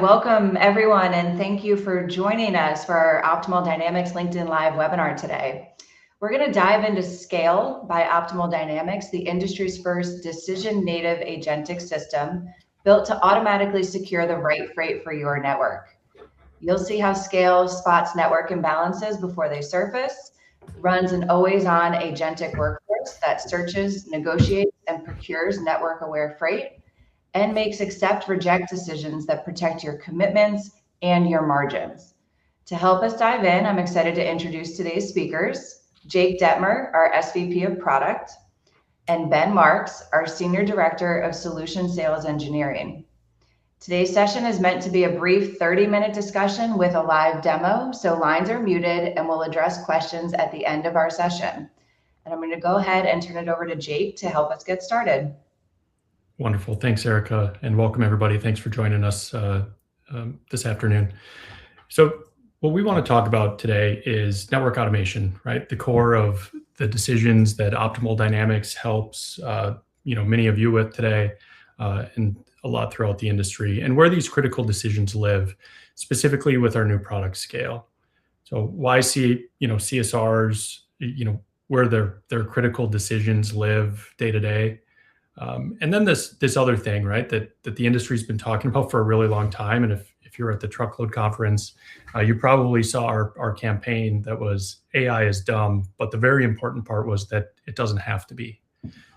Welcome everyone, and thank you for joining us for our Optimal Dynamics LinkedIn Live webinar today. We're going to dive into Scale by Optimal Dynamics, the industry's first decision-native agentic system built to automatically secure the right freight for your network. You'll see how Scale spots network imbalances before they surface, runs an always-on agentic workforce that searches, negotiates, and procures network-aware freight, and makes accept-reject decisions that protect your commitments and your margins. To help us dive in, I'm excited to introduce today's speakers, Jake Detmer, our SVP of Product, and Ben Marks, our Senior Director of Solution Sales Engineering. Today's session is meant to be a brief 30-minute discussion with a live demo, so lines are muted and we'll address questions at the end of our session. And I'm going to go ahead and turn it over to Jake to help us get started. Wonderful. Thanks, Erica, and welcome everybody. Thanks for joining us this afternoon. So what we want to talk about today is network automation, right? The core of the decisions that Optimal Dynamics helps many of you with today and a lot throughout the industry, and where these critical decisions live, specifically with our new product Scale. So why CSRs, where their critical decisions live day to day. And then this other thing, right, that the industry's been talking about for a really long time. And if you're at the Truckload Conference, you probably saw our campaign that was AI is dumb, but the very important part was that it doesn't have to be.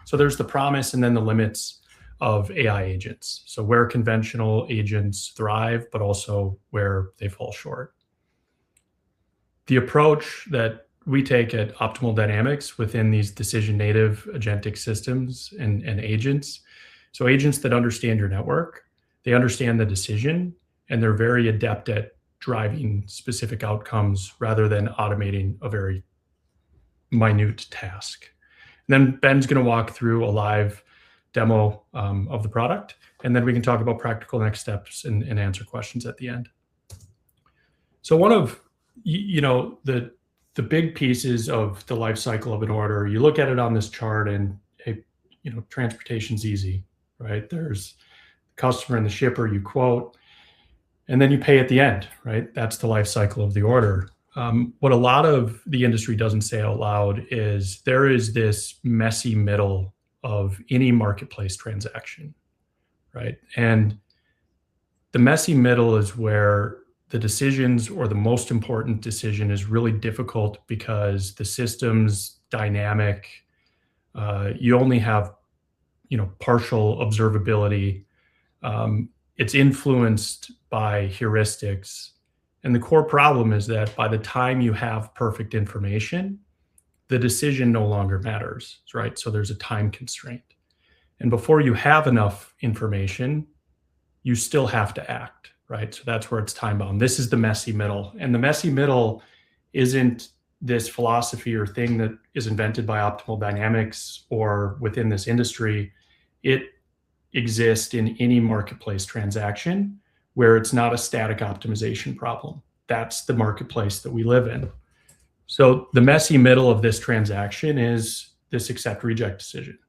So there's the promise and then the limits of AI agents. So where conventional agents thrive, but also where they fall short. The approach that we take at Optimal Dynamics within these decision-native agentic systems and agents. So agents that understand your network, they understand the decision, and they're very adept at driving specific outcomes rather than automating a very minute task. And then Ben's going to walk through a live demo of the product, and then we can talk about practical next steps and answer questions at the end. So one of the big pieces of the life cycle of an order, you look at it on this chart and transportation's easy, right? There's the customer and the shipper, you quote, and then you pay at the end, right? That's the life cycle of the order. What a lot of the industry doesn't say out loud is there is this messy middle of any marketplace transaction, right? And the messy middle is where the decisions or the most important decision is really difficult because the system's dynamic. You only have, partial observability. It's influenced by heuristics. And the core problem is that by the time you have perfect information, the decision no longer matters, right? So there's a time constraint. And before you have enough information, you still have to act. Right, so that's where it's time bound. This is the messy middle, and the messy middle isn't this philosophy or thing that is invented by Optimal Dynamics or within this industry. It exists in any marketplace transaction where it's not a static optimization problem. That's the marketplace that we live in. So the messy middle of this transaction is this accept reject decision,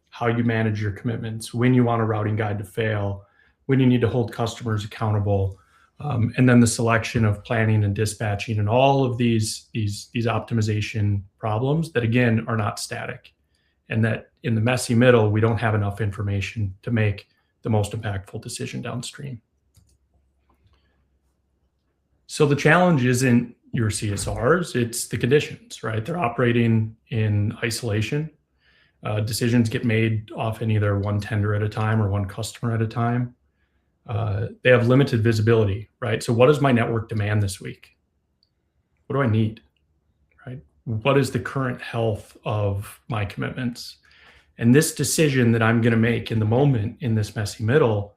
how you manage your commitments, when you want a routing guide to fail, when you need to hold customers accountable, and then the selection of planning and dispatching and all of these optimization problems that, again, are not static. And that in the messy middle, we don't have enough information to make the most impactful decision downstream. So the challenge isn't your CSRs, it's the conditions, right? They're operating in isolation. Decisions get made often either one tender at a time or one customer at a time. They have limited visibility, right? So what does my network demand this week? What do I need, right? What is the current health of my commitments? And this decision that I'm going to make in the moment in this messy middle,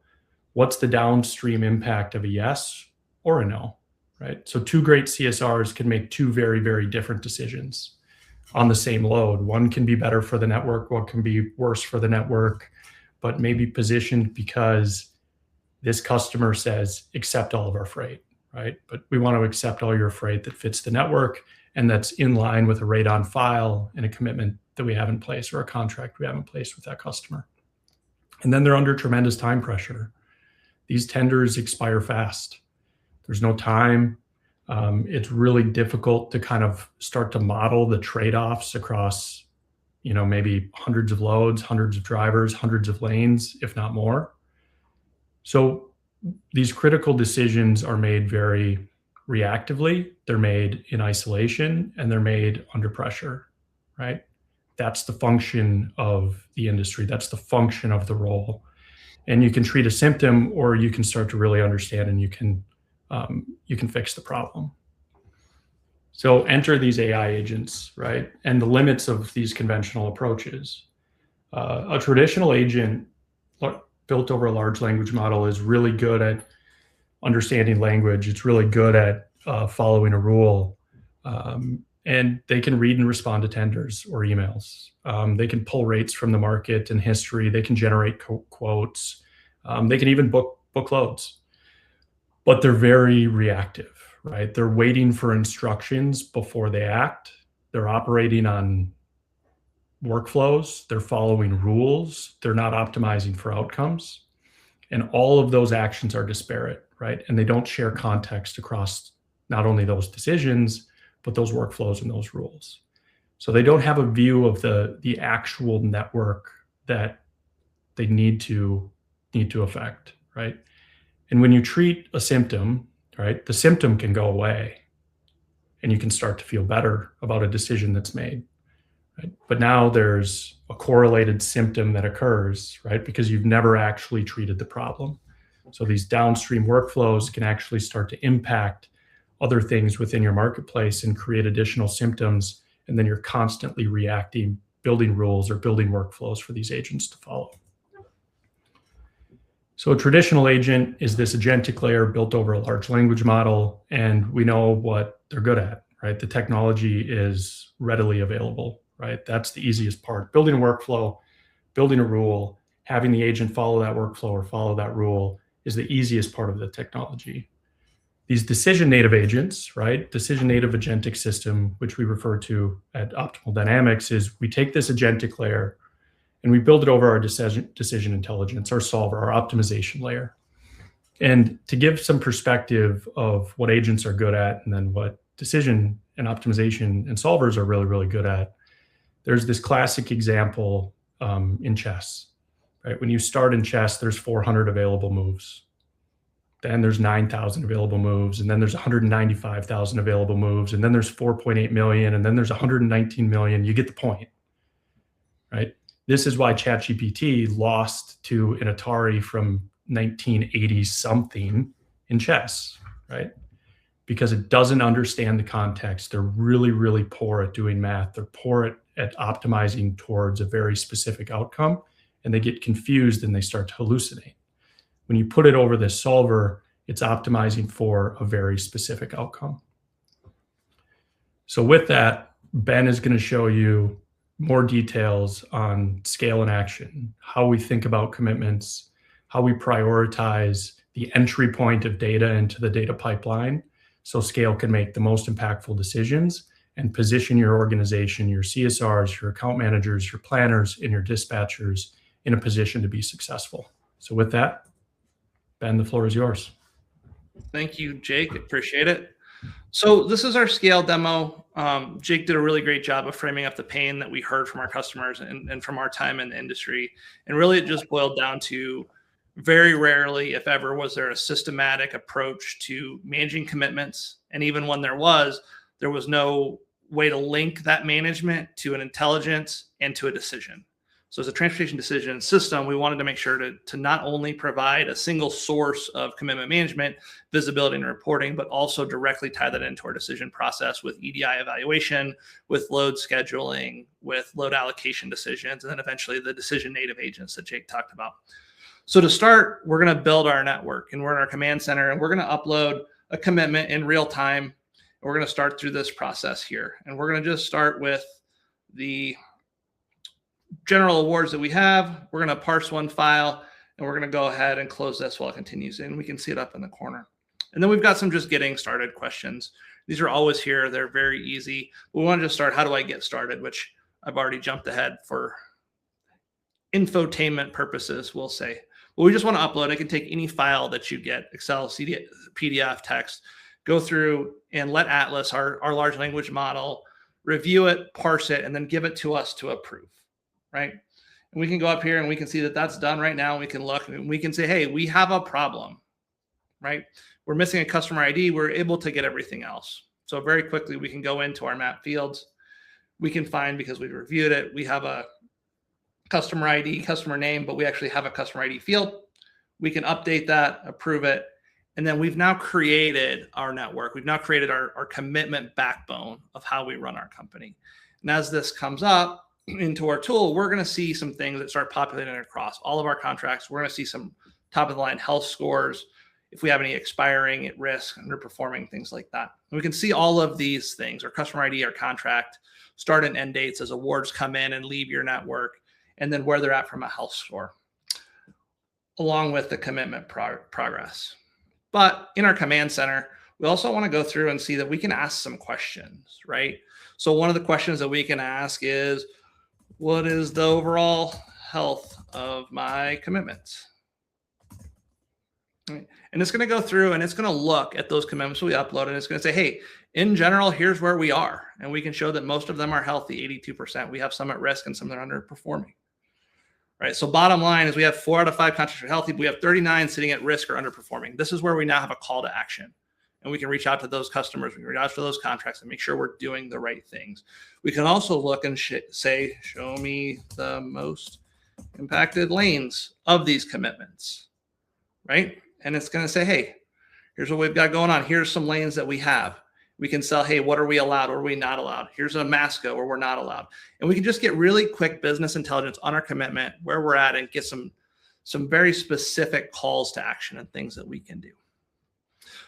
what's the downstream impact of a yes or a no, right? So two great CSRs can make two very, very different decisions on the same load. One can be better for the network, one can be worse for the network, but maybe positioned because this customer says, accept all of our freight, right? But we want to accept all your freight that fits the network and that's in line with a rate on file and a commitment that we have in place or a contract we have in place with that customer. And then they're under tremendous time pressure. these tenders expire fast. There's no time. It's really difficult to kind of start to model the trade-offs across, maybe hundreds of loads, hundreds of drivers, hundreds of lanes, if not more. So these critical decisions are made very reactively. They're made in isolation, and they're made under pressure, right? That's the function of the industry. That's the function of the role. And you can treat a symptom, or you can start to really understand, and you can fix the problem. So enter these AI agents, right? And the limits of these conventional approaches. A traditional agent built over a large language model is really good at understanding language. It's really good at following a rule. And they can read and respond to tenders or emails. They can pull rates from the market and history. They can generate quotes. They can even book loads. But they're very reactive, right? They're waiting for instructions before they act. They're operating on workflows. They're following rules. They're not optimizing for outcomes. And all of those actions are disparate, right? And they don't share context across not only those decisions, but those workflows and those rules. So they don't have a view of the actual network that they need to affect, right? And when you treat a symptom, right, the symptom can go away and you can start to feel better about a decision that's made, right? But now there's a correlated symptom that occurs, right, because you've never actually treated the problem. So these downstream workflows can actually start to impact other things within your marketplace and create additional symptoms. And then you're constantly reacting, building rules or building workflows for these agents to follow. So a traditional agent is this agentic layer built over a large language model, and we know what they're good at, right? The technology is readily available, right? That's the easiest part. Building a workflow, building a rule, having the agent follow that workflow or follow that rule is the easiest part of the technology. These decision-native agents, right? Decision-Native Agentic System, which we refer to at Optimal Dynamics, is we take this agentic layer and we build it over our decision intelligence, our solver, our optimization layer. And to give some perspective of what agents are good at and then what decision and optimization and solvers are really, really good at, there's this classic example in chess, right? When you start in chess, there's 400 available moves. Then there's 9,000 available moves, and then there's 195,000 available moves, and then there's 4.8 million, and then there's 119 million. You get the point, right? This is why ChatGPT lost to an Atari from 1980 something in chess, right? Because it doesn't understand the context. They're really, really poor at doing math. They're poor at optimizing towards a very specific outcome, and they get confused and they start to hallucinate. When you put it over this solver, it's optimizing for a very specific outcome. So with that, Ben is going to show you more details on scale and action, how we think about commitments, how we prioritize the entry point of data into the data pipeline so scale can make the most impactful decisions and position your organization, your CSRs, your account managers, your planners, and your dispatchers in a position to be successful. So with that, Ben, the floor is yours. Thank you, Jake. Appreciate it. So this is our scale demo. Jake did a really great job of framing up the pain that we heard from our customers and from our time in the industry. And really it just boiled down to very rarely, if ever, was there a systematic approach to managing commitments. And even when there was no way to link that management to an intelligence and to a decision. So as a transportation decision system, we wanted to make sure to not only provide a single source of commitment management, visibility and reporting, but also directly tie that into our decision process with EDI evaluation, with load scheduling, with load allocation decisions, and then eventually the decision-native agents that Jake talked about. So to start, we're going to build our network, and we're in our command center, and we're going to upload a commitment in real time. And we're going to start through this process here. And we're going to just start with the general awards that we have. We're going to parse one file, and we're going to go ahead and close this while it continues. And we can see it up in the corner. And then we've got some just getting started questions. These are always here. They're very easy. We want to just start, how do I get started? Which I've already jumped ahead for infotainment purposes, we'll say. Well, we just want to upload. It can take any file that you get, Excel, CD, PDF, text, go through and let Atlas, our large language model, review it, parse it, and then give it to us to approve, right? And we can go up here and we can see that that's done right now. We can look and we can say, hey, we have a problem, right? We're missing a customer ID. We're able to get everything else. So very quickly, we can go into our map fields. We can find, because we reviewed it, we have a customer ID, customer name, but we actually have a customer ID field. We can update that, approve it. And then we've now created our network. We've now created our commitment backbone of how we run our company. And as this comes up into our tool, we're going to see some things that start populating across all of our contracts. We're going to see some top of the line health scores, if we have any expiring, at risk, underperforming, things like that. And we can see all of these things, our customer ID, our contract, start and end dates as awards come in and leave your network, and then where they're at from a health score, along with the commitment progress. But in our command center, we also want to go through and see that we can ask some questions, right? So one of the questions that we can ask is, what is the overall health of my commitments? Right. And it's going to go through and it's going to look at those commitments we upload, and it's going to say, hey, in general, here's where we are. And we can show that most of them are healthy, 82%. We have some at risk and some that are underperforming. Right. So bottom line is we have 4 out of 5 contracts are healthy, but we have 39 sitting at risk or underperforming. This is where we now have a call to action. And we can reach out to those customers, we can reach out to those contracts and make sure we're doing the right things. We can also look and say, show me the most impacted lanes of these commitments, right? And it's going to say, hey, here's what we've got going on. Here's some lanes that we have. We can sell, hey, what are we allowed? What are we not allowed? Here's a Masco where we're not allowed. And we can just get really quick business intelligence on our commitment, where we're at, and get some very specific calls to action and things that we can do.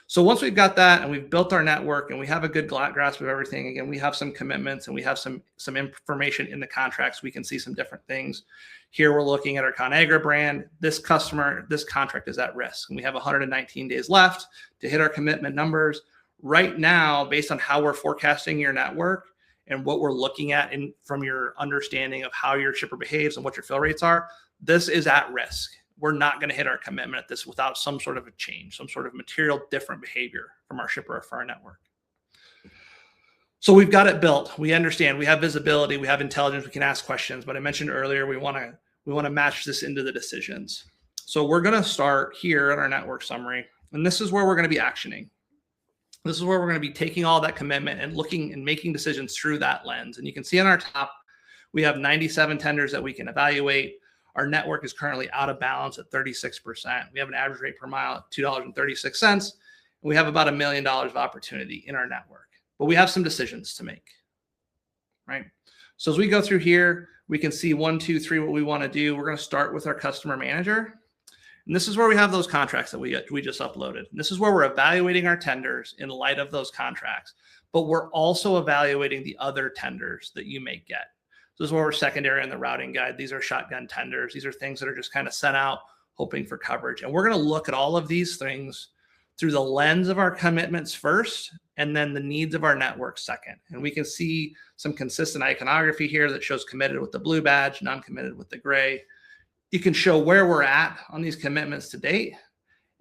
So once we've got that and we've built our network and we have a good grasp of everything, again, we have some commitments and we have some information in the contracts. We can see some different things. Here we're looking at our ConAgra brand. This contract is at risk. And we have 119 days left to hit our commitment numbers. Right now, based on how we're forecasting your network and what we're looking at from your understanding of how your shipper behaves and what your fill rates are, this is at risk. We're not going to hit our commitment at this without some sort of a change, some sort of material different behavior from our shipper or for our network. So we've got it built. We understand. We have visibility. We have intelligence. We can ask questions. But I mentioned earlier, we want to match this into the decisions. So we're going to start here in our network summary, and this is where we're going to be actioning. This is where we're going to be taking all that commitment and looking and making decisions through that lens. And you can see on our top, we have 97 tenders that we can evaluate. Our network is currently out of balance at 36%. We have an average rate per mile at $2.36. And we have about $1 million of opportunity in our network. But we have some decisions to make, right? So as we go through here, we can see 1, 2, 3 what we want to do. We're going to start with our customer manager. And this is where we have those contracts that we just uploaded. And this is where we're evaluating our tenders in light of those contracts. But we're also evaluating the other tenders that you may get. So this is where we're secondary in the routing guide. These are shotgun tenders. These are things that are just kind of sent out, hoping for coverage. And we're going to look at all of these things through the lens of our commitments first, and then the needs of our network second. And we can see some consistent iconography here that shows committed with the blue badge, non-committed with the gray. You can show where we're at on these commitments to date,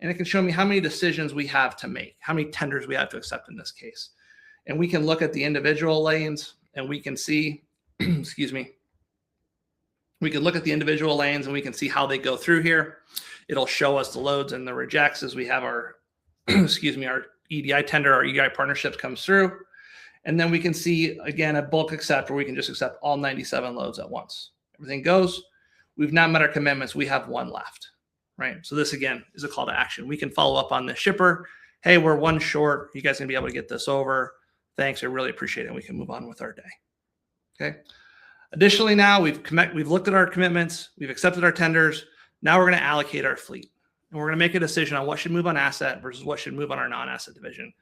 and it can show me how many decisions we have to make, how many tenders we have to accept in this case. And we can look at the individual lanes and we can see, excuse me, we can look at the individual lanes and we can see how they go through here. It'll show us the loads and the rejects as we have our, excuse me, our EDI tender, our EDI partnerships comes through. And then we can see, again, a bulk accept where we can just accept all 97 loads at once. Everything goes. We've not met our commitments. We have 1 left, right? So this, again, is a call to action. We can follow up on the shipper. Hey, we're 1 short. You guys going to be able to get this over? Thanks. I really appreciate it. We can move on with our day. Okay. Additionally, now we've looked at our commitments. We've accepted our tenders. Now we're going to allocate our fleet. And we're going to make a decision on what should move on asset versus what should move on our non-asset division.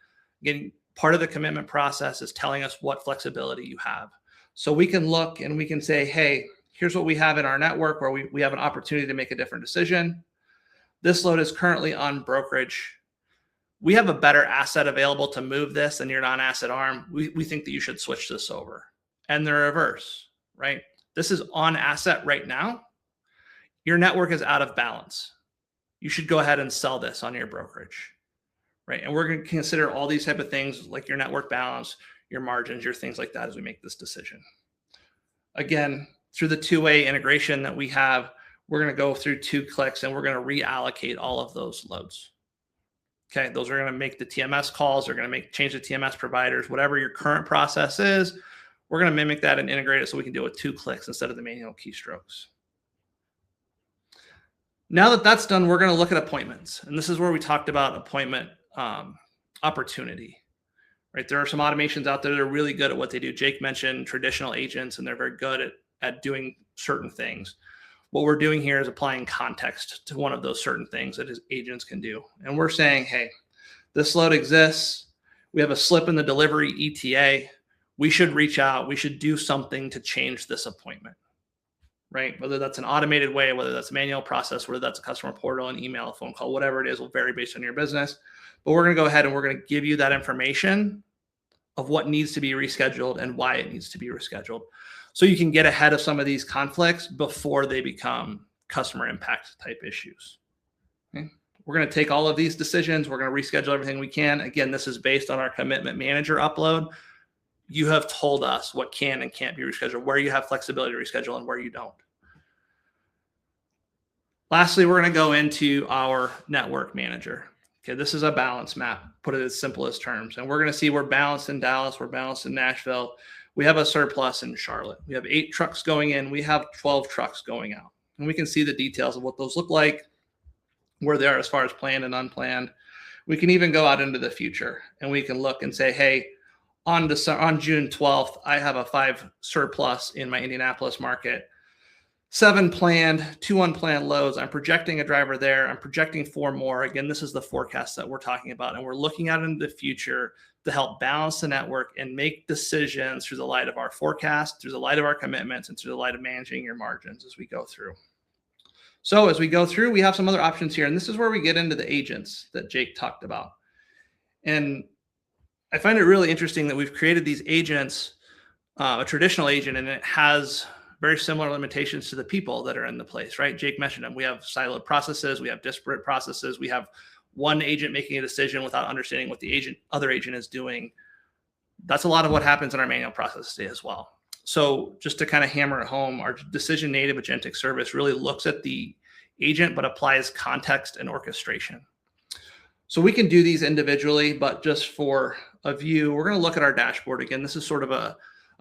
Again, part of the commitment process is telling us what flexibility you have. So we can look and we can say, hey, here's what we have in our network where we have an opportunity to make a different decision. This load is currently on brokerage. We have a better asset available to move this than your non-asset arm. We think that you should switch this over. And the reverse, right? This is on asset right now. Your network is out of balance. you should go ahead and sell this on your brokerage, right? And we're going to consider all these type of things like your network balance, your margins, your things like that as we make this decision. Again, through the two-way integration that we have, we're going to go through 2 clicks and we're going to reallocate all of those loads. Okay, those are going to make the TMS calls. They're going to change the TMS providers, whatever your current process is. We're going to mimic that and integrate it so we can do it with 2 clicks instead of the manual keystrokes. Now that that's done, we're going to look at appointments. And this is where we talked about appointment opportunity, right? There are some automations out there that are really good at what they do. Jake mentioned traditional agents, and they're very good at doing certain things. What we're doing here is applying context to one of those certain things that his agents can do. And we're saying, hey, this load exists. We have a slip in the delivery ETA. We should reach out. We should do something to change this appointment, right? Whether that's an automated way, whether that's a manual process, whether that's a customer portal, an email, a phone call, whatever it is will vary based on your business. But we're going to go ahead and we're going to give you that information of what needs to be rescheduled and why it needs to be rescheduled, so you can get ahead of some of these conflicts before they become customer impact type issues. Okay? We're going to take all of these decisions. We're going to reschedule everything we can. Again, this is based on our commitment manager upload. You have told us what can and can't be rescheduled, where you have flexibility to reschedule and where you don't. Lastly, we're going to go into our network manager. Okay, this is a balance map, put it as simple as terms. And we're going to see we're balanced in Dallas, we're balanced in Nashville. We have a surplus in Charlotte. We have 8 trucks going in. We have 12 trucks going out. And we can see the details of what those look like, where they are as far as planned and unplanned. We can even go out into the future and we can look and say, hey, on June 12th, I have a 5 surplus in my Indianapolis market, 7 planned, 2 unplanned loads. I'm projecting a driver there. I'm projecting 4 more. Again, this is the forecast that we're talking about. And we're looking out into the future to help balance the network and make decisions through the light of our forecast, through the light of our commitments, and through the light of managing your margins as we go through. So as we go through, we have some other options here. And this is where we get into the agents that Jake talked about. And I find it really interesting that we've created these agents, a traditional agent, and it has very similar limitations to the people that are in the place, right? Jake mentioned them. We have siloed processes. We have disparate processes. We have one agent making a decision without understanding what the other agent is doing. That's a lot of what happens in our manual process today as well. So just to kind of hammer it home, our Decision-Native Agentic Service really looks at the agent, but applies context and orchestration. So we can do these individually, but just for a view, we're going to look at our dashboard. Again, this is sort of a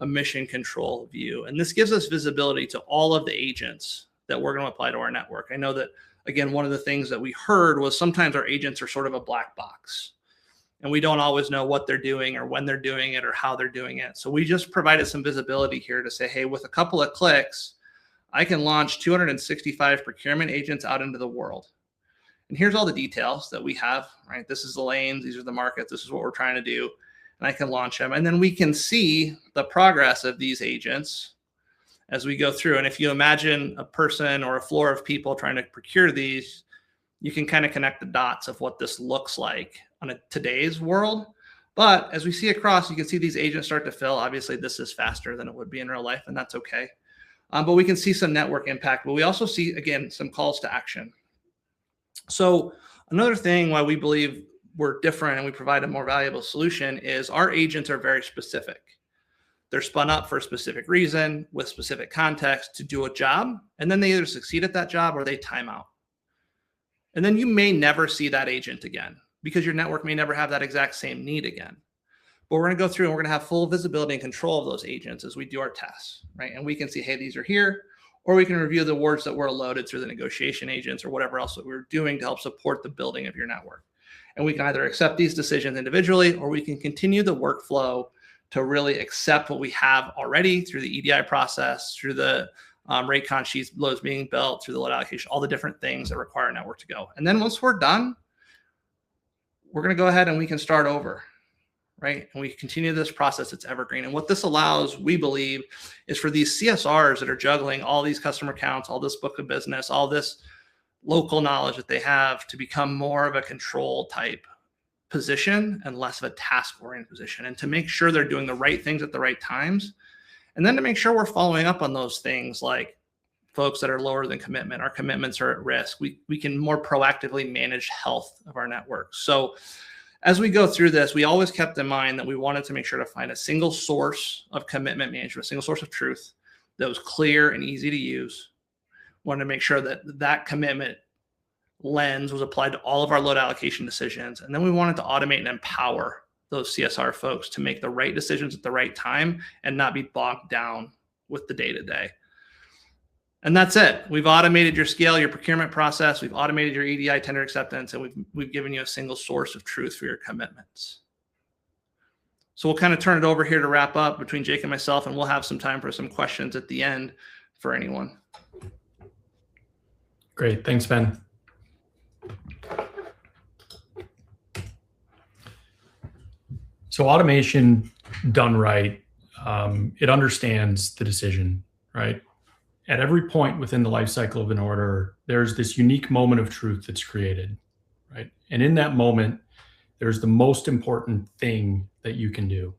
mission control view. And this gives us visibility to all of the agents that we're going to apply to our network. I know that, again, one of the things that we heard was sometimes our agents are sort of a black box and we don't always know what they're doing or when they're doing it or how they're doing it. So we just provided some visibility here to say, hey, with a couple of clicks, I can launch 265 procurement agents out into the world. And here's all the details that we have, right? This is the lanes. These are the markets. This is what we're trying to do. And I can launch them. And then we can see the progress of these agents as we go through. And if you imagine a person or a floor of people trying to procure these, you can kind of connect the dots of what this looks like on today's world. But as we see across, you can see these agents start to fill. Obviously, this is faster than it would be in real life, and that's okay. But we can see some network impact. But we also see, again, some calls to action. So another thing why we believe we're different and we provide a more valuable solution is our agents are very specific. They're spun up for a specific reason with specific context to do a job. And then they either succeed at that job or they time out. And then you may never see that agent again because your network may never have that exact same need again. But we're going to go through and we're going to have full visibility and control of those agents as we do our tests, right? And we can see, hey, these are here, or we can review the awards that were loaded through the negotiation agents or whatever else that we're doing to help support the building of your network. And we can either accept these decisions individually, or we can continue the workflow to really accept what we have already through the EDI process, through the rate con sheets, loads being built, through the load allocation, all the different things that require a network to go. And then once we're done, we're going to go ahead and we can start over, right? And we continue this process. It's evergreen. And what this allows, we believe, is for these CSRs that are juggling all these customer counts, all this book of business, all this local knowledge that they have to become more of a control type position and less of a task oriented position, and to make sure they're doing the right things at the right times. And then to make sure we're following up on those things like folks that are lower than commitment. Our commitments are at risk. We can more proactively manage health of our network. So as we go through this, we always kept in mind that we wanted to make sure to find a single source of commitment management, a single source of truth that was clear and easy to use. Wanted to make sure that that commitment lens was applied to all of our load allocation decisions. And then we wanted to automate and empower those CSR folks to make the right decisions at the right time and not be bogged down with the day-to-day. And that's it. We've automated your scale, your procurement process. We've automated your EDI tender acceptance, and we've given you a single source of truth for your commitments. So we'll kind of turn it over here to wrap up between Jake and myself, and we'll have some time for some questions at the end for anyone. Great. Thanks, Ben. So automation done right, it understands the decision, right? At every point within the life cycle of an order, there's this unique moment of truth that's created, right? And in that moment, there's the most important thing that you can do,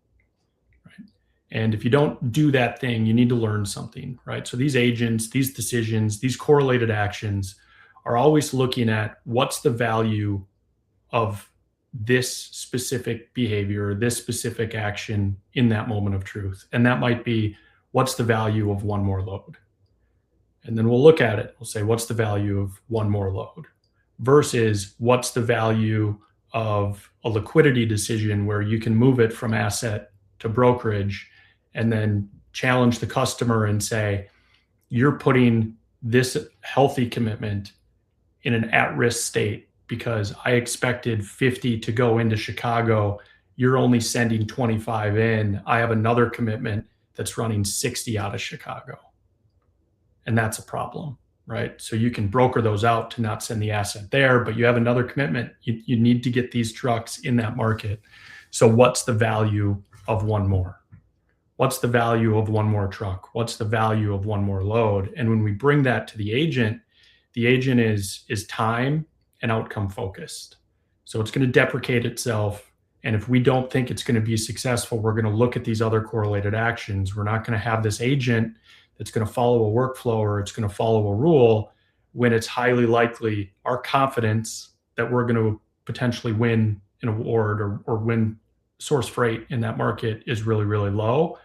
right? And if you don't do that thing, you need to learn something, right? So these agents, these decisions, these correlated actions are always looking at what's the value of this specific behavior, this specific action in that moment of truth. And that might be, what's the value of one more load? And then we'll look at it. We'll say, what's the value of one more load versus what's the value of a liquidity decision where you can move it from asset to brokerage and then challenge the customer and say, you're putting this healthy commitment in an at-risk state because I expected 50 to go into Chicago. You're only sending 25 in. I have another commitment that's running 60 out of Chicago. And that's a problem, right? So you can broker those out to not send the asset there, but you have another commitment. You need to get these trucks in that market. So what's the value of one more? What's the value of one more truck? What's the value of one more load? And when we bring that to the agent is time and outcome focused. So it's going to deprecate itself. And if we don't think it's going to be successful, we're going to look at these other correlated actions. We're not going to have this agent that's going to follow a workflow or it's going to follow a rule when it's highly likely our confidence that we're going to potentially win an award or win source freight in that market is really, really low.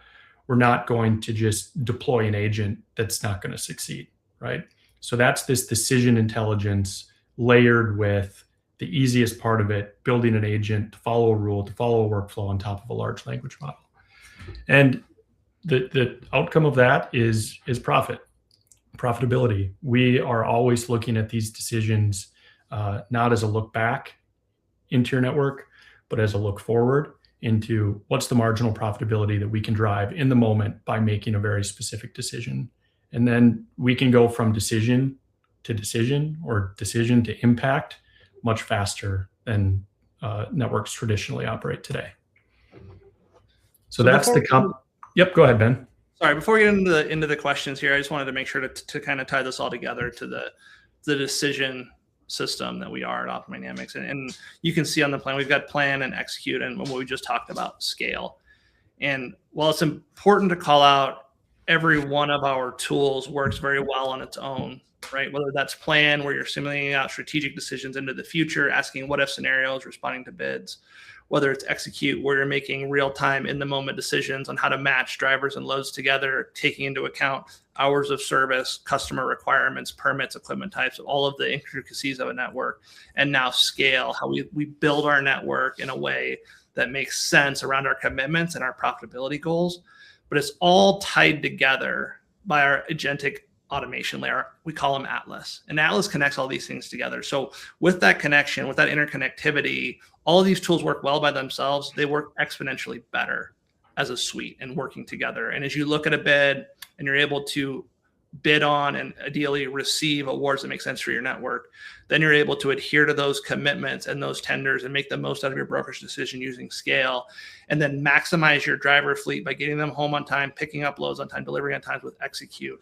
We're not going to just deploy an agent that's not going to succeed, right? So that's this decision intelligence layered with the easiest part of it, building an agent to follow a rule, to follow a workflow on top of a large language model. And the outcome of that is profitability. We are always looking at these decisions, not as a look back into your network, but as a look forward into what's the marginal profitability that we can drive in the moment by making a very specific decision. And then we can go from decision to decision or decision to impact much faster than networks traditionally operate today. So that's the Yep, go ahead, Ben. Sorry, before we get into the questions here, I just wanted to make sure to kind of tie this all together to the decision system that we are at Optimal Dynamics. And you can see on the plan, we've got plan and execute and what we just talked about, scale. And while it's important to call out, every one of our tools works very well on its own, right? Whether that's plan, where you're simulating out strategic decisions into the future, asking what if scenarios, responding to bids, whether it's execute, where you're making real-time in-the-moment decisions on how to match drivers and loads together, taking into account hours of service, customer requirements, permits, equipment types, all of the intricacies of a network, and now scale, how we build our network in a way that makes sense around our commitments and our profitability goals. But it's all tied together by our agentic automation layer. We call them Atlas, and Atlas connects all these things together. So with that connection, with that interconnectivity, all of these tools work well by themselves. They work exponentially better as a suite and working together. And as you look at a bid and you're able to bid on and ideally receive awards that make sense for your network, then you're able to adhere to those commitments and those tenders and make the most out of your brokerage decision using scale, and then maximize your driver fleet by getting them home on time, picking up loads on time, delivering on time with execute.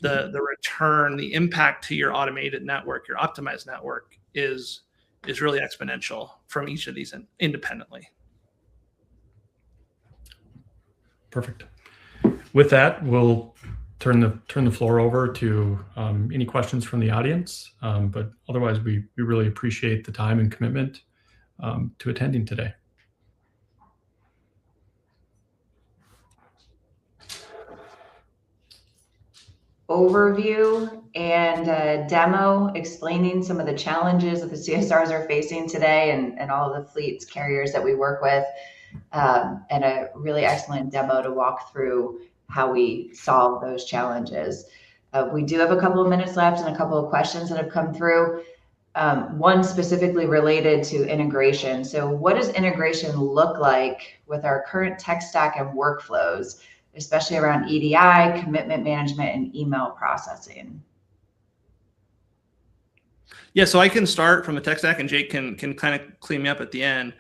The return, the impact to your automated network, your optimized network is really exponential from each of these independently. Perfect. With that, we'll turn the floor over to any questions from the audience. But otherwise, we really appreciate the time and commitment to attending today. Overview and a demo explaining some of the challenges that the CSRs are facing today and all of the fleets carriers that we work with, and a really excellent demo to walk through how we solve those challenges. We do have a couple of minutes left and a couple of questions that have come through. One specifically related to integration. So what does integration look like with our current tech stack and workflows, especially around EDI, commitment management, and email processing? Yeah, so I can start from a tech stack, and Jake can kind of clean me up at the end.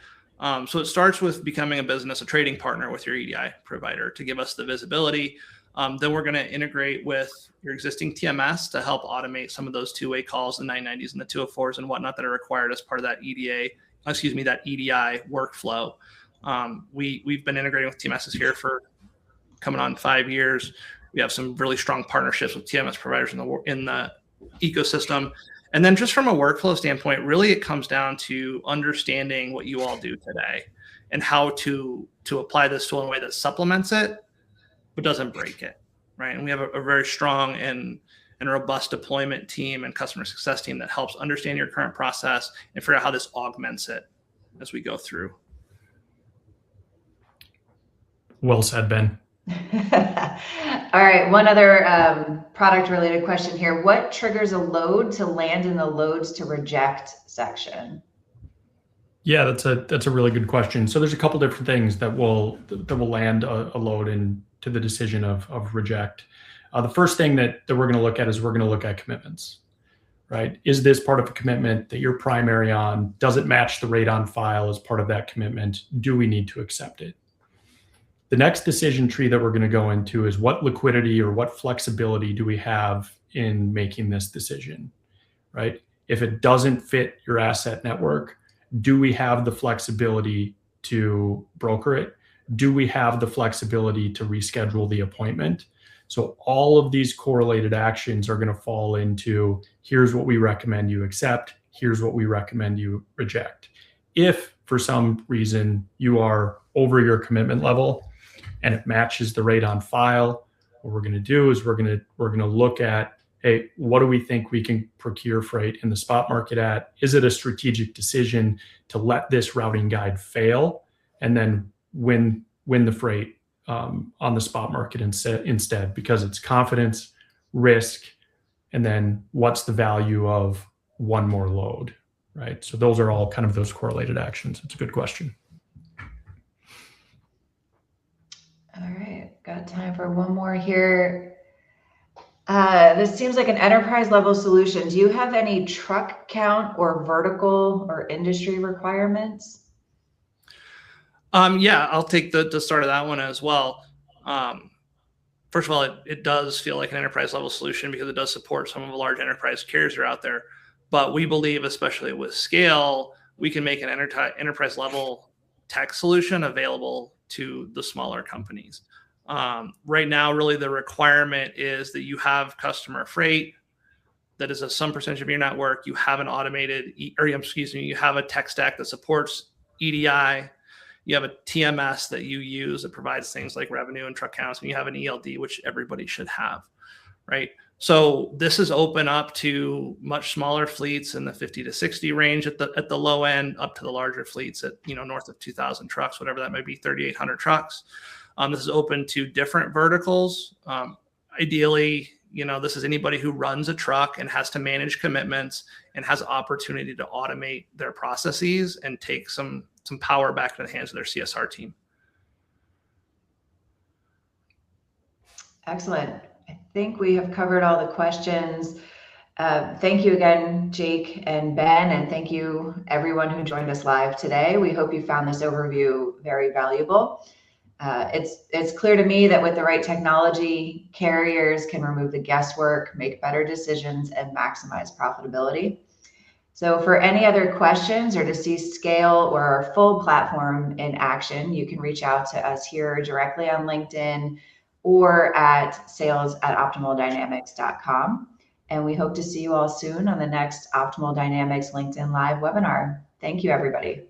So it starts with becoming a business, a trading partner with your EDI provider to give us the visibility. Then we're going to integrate with your existing TMS to help automate some of those two-way calls, the 990s and the 204s and whatnot that are required as part of that EDI workflow. We've been integrating with TMSs here for coming on 5 years. We have some really strong partnerships with TMS providers in the ecosystem. And then just from a workflow standpoint, really it comes down to understanding what you all do today and how to apply this tool in a way that supplements it, but doesn't break it, right? And we have a very strong and robust deployment team and customer success team that helps understand your current process and figure out how this augments it as we go through. Well said, Ben. All right, one other product-related question here. What triggers a load to land in the loads to reject section? Yeah, that's a really good question. So there's a couple different things that will land a load into the decision of reject. The first thing that we're going to look at is we're going to look at commitments, right? Is this part of a commitment that you're primary on? Does it match the rate on file as part of that commitment? Do we need to accept it? The next decision tree that we're going to go into is what liquidity or what flexibility do we have in making this decision, right? If it doesn't fit your asset network, do we have the flexibility to broker it? Do we have the flexibility to reschedule the appointment? So all of these correlated actions are going to fall into, here's what we recommend you accept, here's what we recommend you reject. If for some reason you are over your commitment level and it matches the rate on file, what we're going to do is we're going to look at, hey, what do we think we can procure freight in the spot market at? Is it a strategic decision to let this routing guide fail and then win the freight on the spot market instead, because it's confidence, risk, and then what's the value of one more load, right? So those are all kind of those correlated actions. It's a good question. All right, got time for one more here. This seems like an enterprise level solution. Do you have any truck count or vertical or industry requirements? Yeah, I'll take the start of that one as well. First of all, it does feel like an enterprise level solution because it does support some of the large enterprise carriers that are out there. But we believe, especially with scale, we can make an enterprise level tech solution available to the smaller companies. Right now, really the requirement is that you have customer freight that is some percentage of your network. You have an automated, you have a tech stack that supports EDI. You have a TMS that you use that provides things like revenue and truck counts, and you have an ELD, which everybody should have, right? So this is open up to much smaller fleets in the 50 to 60 range at the low end, up to the larger fleets at north of 2,000 trucks, whatever that might be, 3,800 trucks. This is open to different verticals. Ideally, this is anybody who runs a truck and has to manage commitments and has opportunity to automate their processes and take some power back to the hands of their CSR team. Excellent. I think we have covered all the questions. Thank you again, Jake and Ben, and thank you everyone who joined us live today. We hope you found this overview very valuable. It's clear to me that with the right technology, carriers can remove the guesswork, make better decisions, and maximize profitability. So for any other questions or to see Scale or our full platform in action, you can reach out to us here directly on LinkedIn or at sales@optimaldynamics.com. And we hope to see you all soon on the next Optimal Dynamics LinkedIn Live webinar. Thank you, everybody.